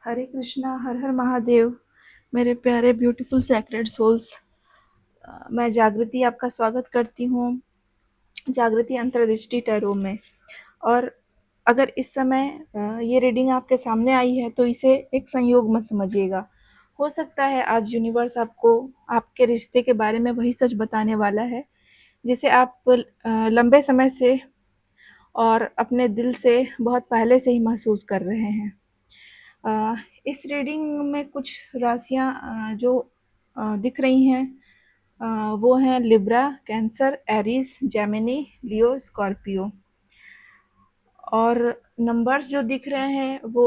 हरे कृष्णा, हर हर महादेव, मेरे प्यारे beautiful sacred souls. मैं जागृति आपका स्वागत करती हूँ जागृति अंतर्दृष्टि टैरो में। और अगर इस समय ये रीडिंग आपके सामने आई है तो इसे एक संयोग मत समझिएगा। हो सकता है आज यूनिवर्स आपको आपके रिश्ते के बारे में वही सच बताने वाला है जिसे आप लंबे समय से और अपने दिल से बहुत पहले से ही महसूस कर रहे हैं। इस रीडिंग में कुछ राशियाँ जो दिख रही हैं वो हैं लिब्रा, कैंसर, एरीज, जेमिनी, लियो, स्कॉर्पियो। और नंबर्स जो दिख रहे हैं वो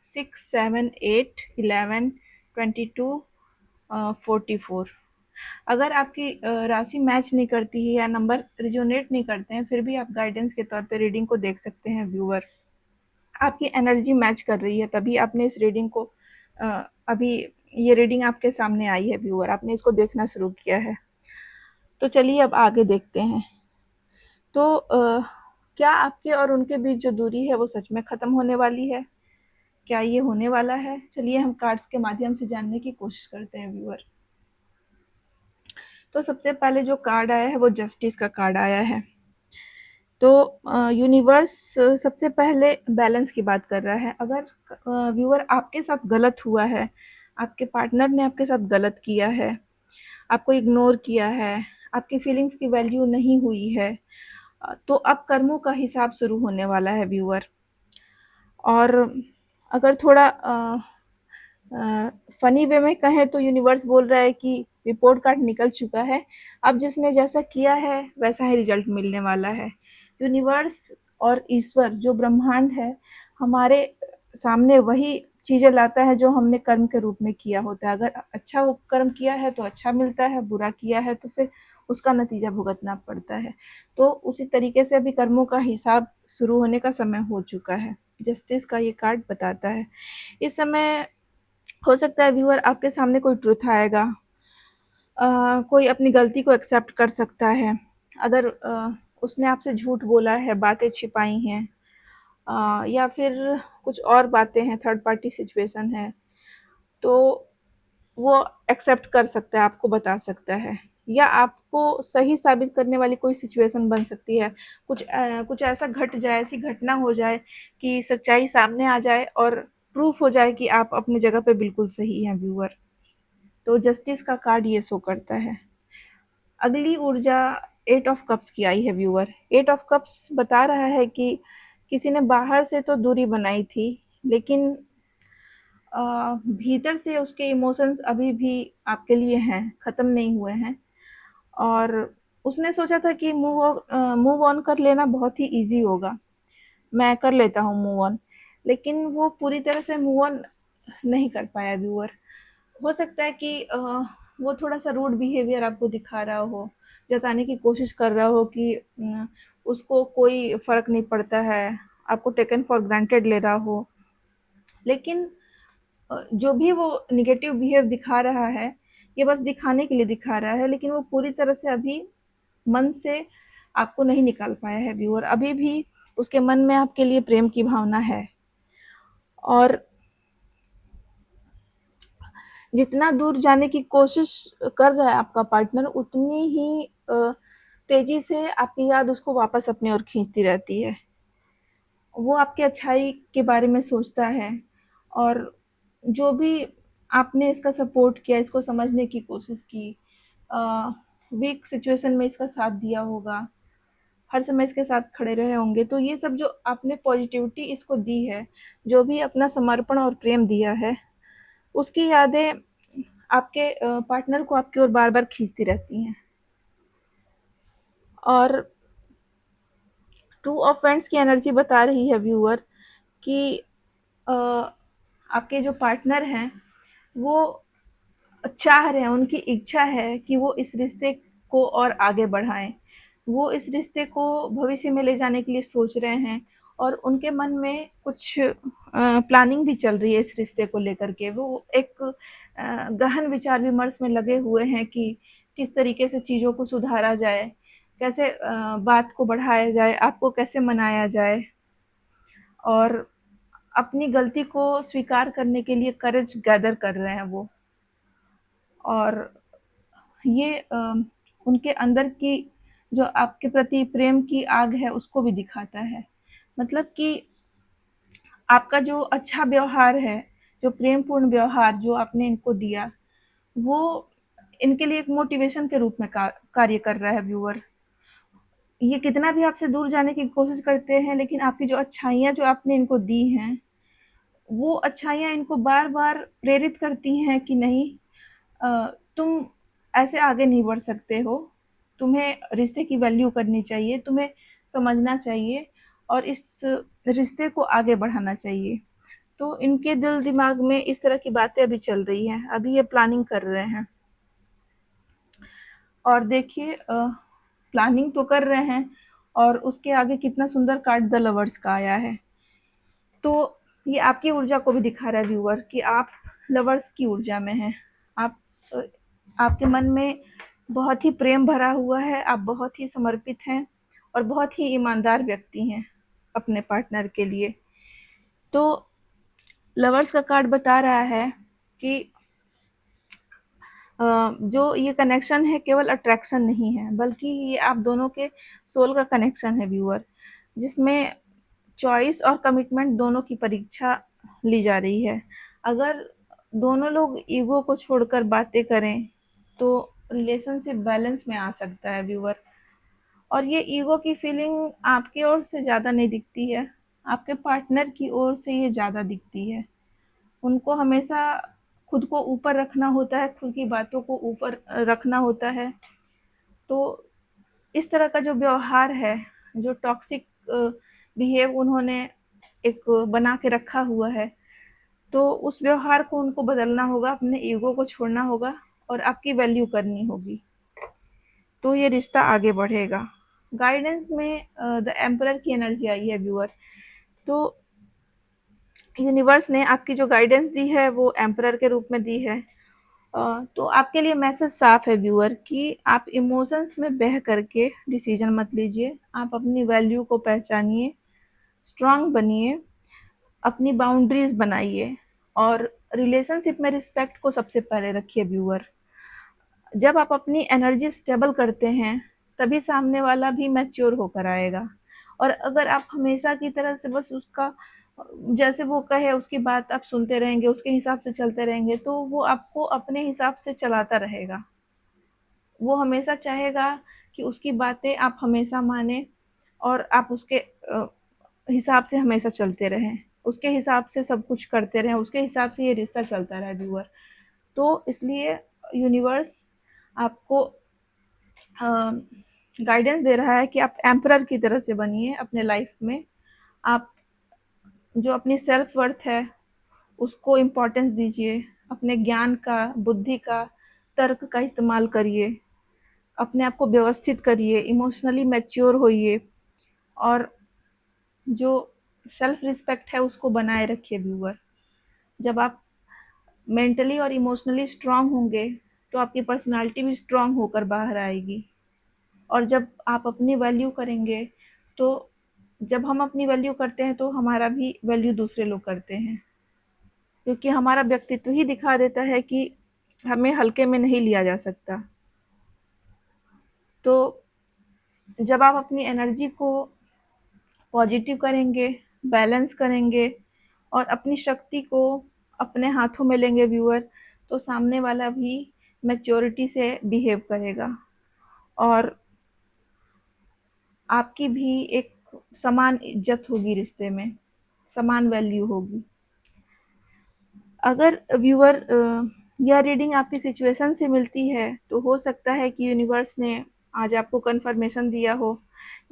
6, 7, 8, 11, 22, 44। अगर आपकी राशि मैच नहीं करती है या नंबर रिजोनेट नहीं करते हैं, फिर भी आप गाइडेंस के तौर पे रीडिंग को देख सकते हैं व्यूअर। आपकी एनर्जी मैच कर रही है तभी आपने इस रीडिंग को अभी ये रीडिंग आपके सामने आई है व्यूअर, आपने इसको देखना शुरू किया है। तो चलिए अब आगे देखते हैं। तो क्या आपके और उनके बीच जो दूरी है वो सच में ख़त्म होने वाली है? क्या ये होने वाला है? चलिए हम कार्ड्स के माध्यम से जानने की कोशिश करते हैं व्यूअर। तो सबसे पहले जो कार्ड आया है वो जस्टिस का कार्ड आया है। तो यूनिवर्स सबसे पहले बैलेंस की बात कर रहा है। अगर व्यूअर आपके साथ गलत हुआ है, आपके पार्टनर ने आपके साथ गलत किया है, आपको इग्नोर किया है, आपकी फीलिंग्स की वैल्यू नहीं हुई है, तो अब कर्मों का हिसाब शुरू होने वाला है व्यूअर। और अगर थोड़ा फ़नी वे में कहें तो यूनिवर्स बोल रहा है कि रिपोर्ट कार्ड निकल चुका है, अब जिसने जैसा किया है वैसा ही रिजल्ट मिलने वाला है। यूनिवर्स और ईश्वर जो ब्रह्मांड है हमारे सामने वही चीज़ें लाता है जो हमने कर्म के रूप में किया होता है। अगर अच्छा वो कर्म किया है तो अच्छा मिलता है, बुरा किया है तो फिर उसका नतीजा भुगतना पड़ता है। तो उसी तरीके से अभी कर्मों का हिसाब शुरू होने का समय हो चुका है, जस्टिस का ये कार्ड बताता है। इस समय हो सकता है व्यूअर आपके सामने कोई ट्रुथ आएगा, कोई अपनी गलती को एक्सेप्ट कर सकता है। अगर उसने आपसे झूठ बोला है, बातें छिपाई हैं, या फिर कुछ और बातें हैं, थर्ड पार्टी सिचुएशन है, तो वो एक्सेप्ट कर सकता है, आपको बता सकता है, या आपको सही साबित करने वाली कोई सिचुएशन बन सकती है। कुछ ऐसा घट जाए, ऐसी घटना हो जाए कि सच्चाई सामने आ जाए और प्रूफ हो जाए कि आप अपनी जगह पे बिल्कुल सही हैं व्यूअर। तो जस्टिस का कार्ड ये शो करता है। अगली ऊर्जा 8 ऑफ कप्स की आई है व्यूअर। 8 ऑफ कप्स बता रहा है कि किसी ने बाहर से तो दूरी बनाई थी, लेकिन भीतर से उसके इमोशंस अभी भी आपके लिए हैं, ख़त्म नहीं हुए हैं। और उसने सोचा था कि मूव ऑन कर लेना बहुत ही ईज़ी होगा, मैं कर लेता हूँ मूव ऑन, लेकिन वो पूरी तरह से मूव ऑन नहीं कर पाया व्यूअर। हो सकता है कि वो थोड़ा-सा रूड बिहेवियर आपको दिखा रहा हो, जताने की कोशिश कर रहा हो कि उसको कोई फ़र्क नहीं पड़ता है, आपको टेकन फॉर ग्रांटेड ले रहा हो। लेकिन जो भी वो नेगेटिव बिहेव दिखा रहा है, ये बस दिखाने के लिए दिखा रहा है, लेकिन वो पूरी तरह से अभी मन से आपको नहीं निकाल पाया है व्यूअर। अभी भी उसके मन में आपके लिए प्रेम की भावना है। और जितना दूर जाने की कोशिश कर रहा है आपका पार्टनर, उतनी ही तेज़ी से आपकी याद उसको वापस अपनी ओर खींचती रहती है। वो आपकी अच्छाई के बारे में सोचता है, और जो भी आपने इसका सपोर्ट किया, इसको समझने की कोशिश की, वीक सिचुएशन में इसका साथ दिया होगा, हर समय इसके साथ खड़े रहे होंगे, तो ये सब जो आपने पॉजिटिविटी इसको दी है, जो भी अपना समर्पण और प्रेम दिया है, उसकी यादें आपके पार्टनर को आपकी ओर बार-बार खींचती रहती हैं। और टू ऑफ फ्रेंड्स की एनर्जी बता रही है व्यूअर कि अ, आपके जो पार्टनर हैं वो चाह रहे हैं, उनकी इच्छा है कि वो इस रिश्ते को और आगे बढ़ाएं, वो इस रिश्ते को भविष्य में ले जाने के लिए सोच रहे हैं, और उनके मन में कुछ प्लानिंग भी चल रही है इस रिश्ते को लेकर के। वो एक गहन विचार विमर्श में लगे हुए हैं कि किस तरीके से चीज़ों को सुधारा जाए, कैसे बात को बढ़ाया जाए, आपको कैसे मनाया जाए। और अपनी गलती को स्वीकार करने के लिए करेज गैदर कर रहे हैं वो। और ये उनके अंदर की जो आपके प्रति प्रेम की आग है उसको भी दिखाता है। मतलब कि आपका जो अच्छा व्यवहार है, जो प्रेमपूर्ण व्यवहार जो आपने इनको दिया, वो इनके लिए एक मोटिवेशन के रूप में कार्य कर रहा है व्यूअर। ये कितना भी आपसे दूर जाने की कोशिश करते हैं, लेकिन आपकी जो अच्छाइयाँ जो आपने इनको दी हैं, वो अच्छाइयाँ इनको बार-बार प्रेरित करती हैं कि नहीं, तुम ऐसे आगे नहीं बढ़ सकते हो, तुम्हें रिश्ते की वैल्यू करनी चाहिए, तुम्हें समझना चाहिए और इस रिश्ते को आगे बढ़ाना चाहिए। तो इनके दिल दिमाग में इस तरह की बातें अभी चल रही हैं, अभी ये प्लानिंग कर रहे हैं। और देखिए प्लानिंग तो कर रहे हैं और उसके आगे कितना सुंदर कार्ड द लवर्स का आया है। तो ये आपकी ऊर्जा को भी दिखा रहा है व्यूअर कि आप लवर्स की ऊर्जा में हैं। आप आपके मन में बहुत ही प्रेम भरा हुआ है, आप बहुत ही समर्पित हैं और बहुत ही ईमानदार व्यक्ति हैं अपने पार्टनर के लिए। तो लवर्स का कार्ड बता रहा है कि जो ये कनेक्शन है केवल अट्रैक्शन नहीं है, बल्कि ये आप दोनों के सोल का कनेक्शन है व्यूअर, जिसमें चॉइस और कमिटमेंट दोनों की परीक्षा ली जा रही है। अगर दोनों लोग ईगो को छोड़कर बातें करें तो रिलेशनशिप बैलेंस में आ सकता है व्यूअर। और ये ईगो की फीलिंग आपकी ओर से ज़्यादा नहीं दिखती है, आपके पार्टनर की ओर से ये ज़्यादा दिखती है। उनको हमेशा खुद को ऊपर रखना होता है, खुद की बातों को ऊपर रखना होता है। तो इस तरह का जो व्यवहार है, जो टॉक्सिक बिहेव उन्होंने एक बना के रखा हुआ है, तो उस व्यवहार को उनको बदलना होगा, अपने ईगो को छोड़ना होगा और आपकी वैल्यू करनी होगी, तो ये रिश्ता आगे बढ़ेगा। गाइडेंस में द एम्परर की एनर्जी आई है व्यूअर। तो यूनिवर्स ने आपकी जो गाइडेंस दी है वो एम्परर के रूप में दी है। तो आपके लिए मैसेज साफ है व्यूअर कि आप इमोशंस में बह करके डिसीजन मत लीजिए, आप अपनी वैल्यू को पहचानिए, स्ट्रांग बनिए, अपनी बाउंड्रीज बनाइए और रिलेशनशिप में रिस्पेक्ट को सबसे पहले रखिए व्यूअर। जब आप अपनी एनर्जी स्टेबल करते हैं तभी सामने वाला भी मैच्योर होकर आएगा। और अगर आप हमेशा की तरह से बस उसका जैसे वो कहे उसकी बात आप सुनते रहेंगे, उसके हिसाब से चलते रहेंगे, तो वो आपको अपने हिसाब से चलाता रहेगा। वो हमेशा चाहेगा कि उसकी बातें आप हमेशा माने और आप उसके हिसाब से हमेशा चलते रहें, उसके हिसाब से सब कुछ करते रहें, उसके हिसाब से ये रिश्ता चलता रहे व्यूअर। तो इसलिए यूनिवर्स आपको गाइडेंस दे रहा है कि आप एम्परर की तरह से बनिए अपने लाइफ में। आप जो अपनी सेल्फ वर्थ है उसको इम्पोर्टेंस दीजिए, अपने ज्ञान का, बुद्धि का, तर्क का इस्तेमाल करिए, अपने आप को व्यवस्थित करिए, इमोशनली मैच्योर होइए और जो सेल्फ रिस्पेक्ट है उसको बनाए रखिए व्यूअर। जब आप मेंटली और इमोशनली स्ट्रांग होंगे तो आपकी पर्सनालिटी भी स्ट्रांग होकर बाहर आएगी। और जब आप अपनी वैल्यू करेंगे तो जब हम अपनी वैल्यू करते हैं तो हमारा भी वैल्यू दूसरे लोग करते हैं, क्योंकि हमारा व्यक्तित्व ही दिखा देता है कि हमें हल्के में नहीं लिया जा सकता। तो जब आप अपनी एनर्जी को पॉजिटिव करेंगे, बैलेंस करेंगे और अपनी शक्ति को अपने हाथों में लेंगे व्यूअर, तो सामने वाला भी मैच्योरिटी से बिहेव करेगा और आपकी भी एक समान इज्जत होगी रिश्ते में, समान वैल्यू होगी। अगर व्यूअर यह रीडिंग आपकी सिचुएशन से मिलती है तो हो सकता है कि यूनिवर्स ने आज आपको कन्फर्मेशन दिया हो,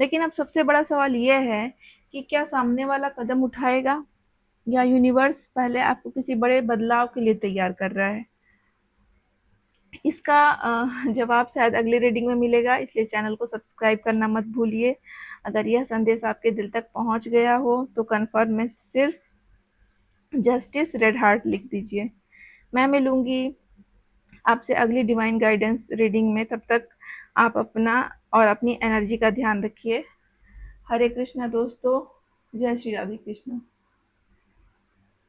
लेकिन अब सबसे बड़ा सवाल ये है कि क्या सामने वाला कदम उठाएगा या यूनिवर्स पहले आपको किसी बड़े बदलाव के लिए तैयार कर रहा है। इसका जवाब शायद अगली रीडिंग में मिलेगा, इसलिए चैनल को सब्सक्राइब करना मत भूलिए। अगर यह संदेश आपके दिल तक पहुंच गया हो तो कन्फर्म में सिर्फ जस्टिस रेड हार्ट लिख दीजिए। मैं मिलूंगी आपसे अगली डिवाइन गाइडेंस रीडिंग में, तब तक आप अपना और अपनी एनर्जी का ध्यान रखिए। हरे कृष्णा दोस्तों, जय श्री राधे कृष्ण।